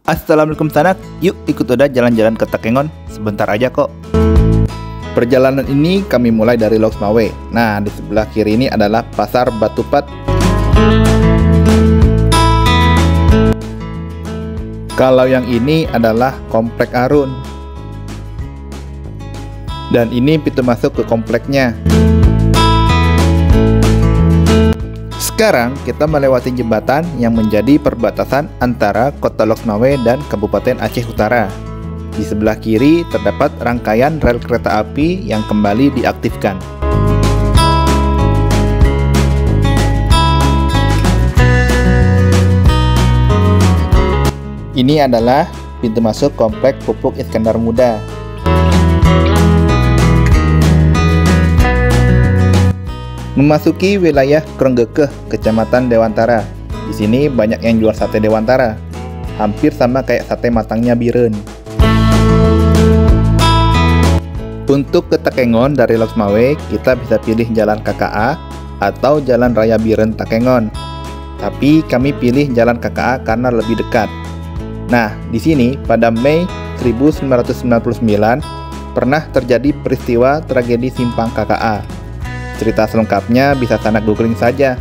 Assalamualaikum sanak, yuk ikut Oda jalan-jalan ke Takengon, sebentar aja kok. Perjalanan ini kami mulai dari Loksmawe. Nah, di sebelah kiri ini adalah Pasar Batupat. Kalau yang ini adalah Komplek Arun. Dan ini pintu masuk ke kompleknya. Sekarang kita melewati jembatan yang menjadi perbatasan antara Kota Loksmawe dan Kabupaten Aceh Utara. Di sebelah kiri terdapat rangkaian rel kereta api yang kembali diaktifkan. Ini adalah pintu masuk komplek Pupuk Iskandar Muda. Memasuki wilayah Kronggekeh, Kecamatan Dewantara. Di sini banyak yang jual sate Dewantara. Hampir sama kayak sate matangnya Biren. Untuk ke Takengon dari Loksmawe, kita bisa pilih jalan KKA atau jalan Raya Biren Takengon. Tapi kami pilih jalan KKA karena lebih dekat. Nah, di sini pada Mei 1999 pernah terjadi peristiwa tragedi Simpang KKA. Cerita selengkapnya bisa sanak googling saja.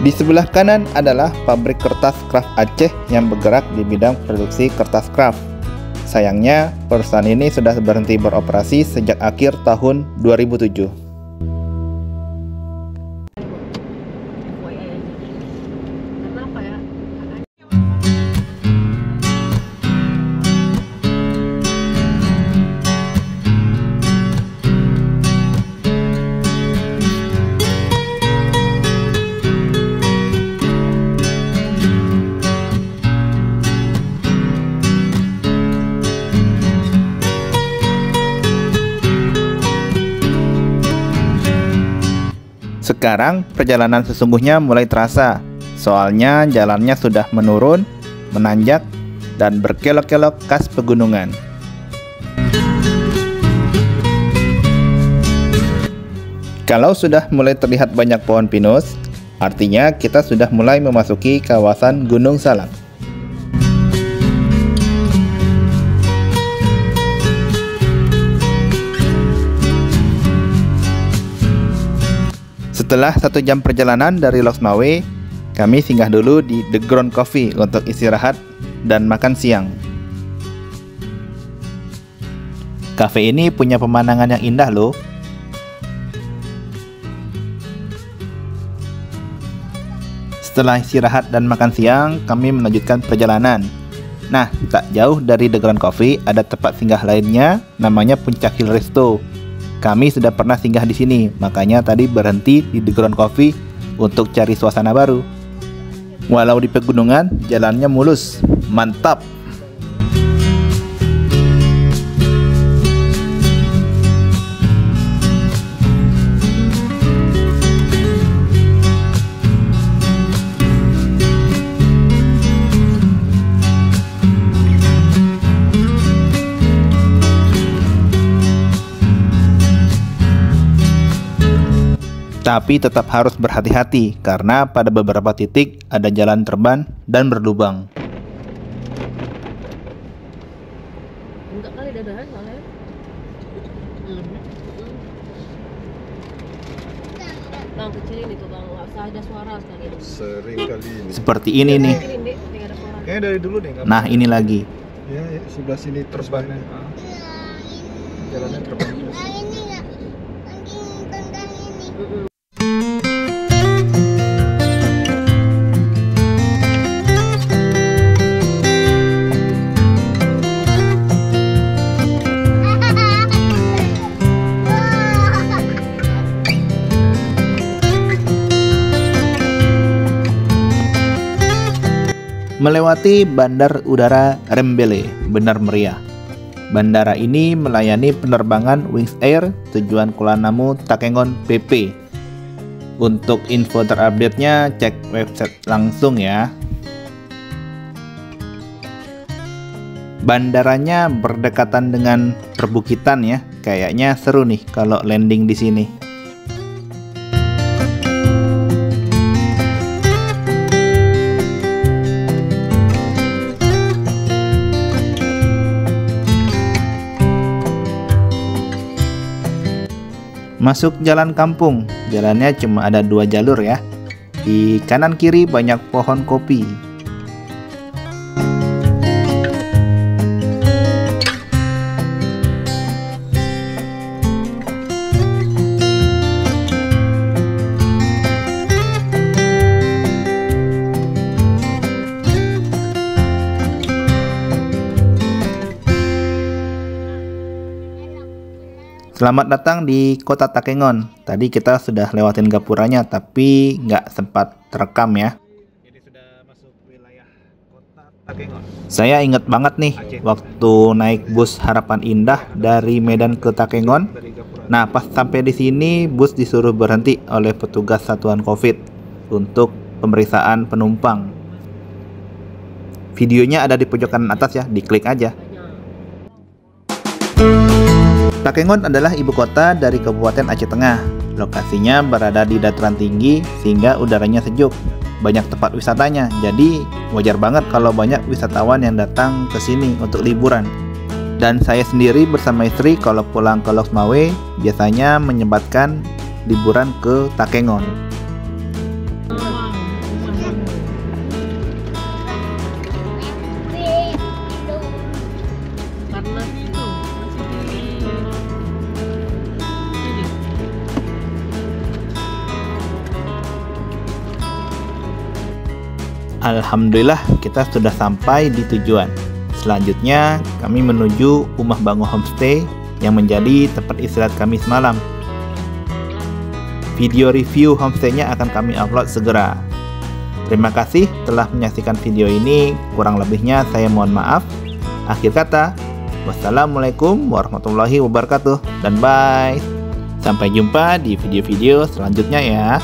Di sebelah kanan adalah pabrik kertas kraft Aceh yang bergerak di bidang produksi kertas kraft. Sayangnya, perusahaan ini sudah berhenti beroperasi sejak akhir tahun 2007. Sekarang perjalanan sesungguhnya mulai terasa, soalnya jalannya sudah menurun, menanjak, dan berkelok-kelok khas pegunungan. Kalau sudah mulai terlihat banyak pohon pinus, artinya kita sudah mulai memasuki kawasan Gunung Salak. Setelah 1 jam perjalanan dari Loksmawe, kami singgah dulu di The Ground Coffee untuk istirahat dan makan siang. Cafe ini punya pemandangan yang indah loh. Setelah istirahat dan makan siang, kami melanjutkan perjalanan. Nah, tak jauh dari The Ground Coffee ada tempat singgah lainnya, namanya Puncak Hill Resto. Kami sudah pernah singgah di sini, makanya tadi berhenti di The Ground Coffee untuk cari suasana baru. Walau di pegunungan, jalannya mulus, mantap. Tapi tetap harus berhati-hati karena pada beberapa titik ada jalan terban dan berlubang. Enggak kali dadahan soalnya. Bang kecilin itu bang, nggak usah ada suara sekali. Sering kali ini. Seperti ini nih. Kayaknya dari dulu nih. Nah, ini lagi. Ya, sebelah sini terbannya. Jalannya terban terus. Melewati Bandar Udara Rembele, benar meriah. Bandara ini melayani penerbangan Wings Air tujuan Kuala Namu Takengon PP. Untuk info terupdate-nya cek website langsung ya. Bandaranya berdekatan dengan perbukitan ya, kayaknya seru nih kalau landing di sini. Masuk jalan kampung, jalannya cuma ada 2 jalur ya. Di kanan kiri banyak pohon kopi. Selamat datang di kota Takengon. Tadi kita sudah lewatin gapuranya, tapi nggak sempat terekam ya. Ini sudah masuk wilayah kota Takengon. Saya ingat banget nih, waktu naik bus Harapan Indah dari Medan ke Takengon. Nah, pas sampai di sini, bus disuruh berhenti oleh petugas satuan COVID untuk pemeriksaan penumpang. Videonya ada di pojok kanan atas ya, diklik aja. Takengon adalah ibu kota dari Kabupaten Aceh Tengah. Lokasinya berada di dataran tinggi sehingga udaranya sejuk. Banyak tempat wisatanya, jadi wajar banget kalau banyak wisatawan yang datang ke sini untuk liburan. Dan saya sendiri bersama istri kalau pulang ke Loksmawe biasanya menyempatkan liburan ke Takengon. Alhamdulillah kita sudah sampai di tujuan. Selanjutnya kami menuju Umah Bango Homestay yang menjadi tempat istirahat kami semalam. Video review homestaynya akan kami upload segera. Terima kasih telah menyaksikan video ini. Kurang lebihnya saya mohon maaf. Akhir kata, wassalamualaikum warahmatullahi wabarakatuh dan bye. Sampai jumpa di video-video selanjutnya ya.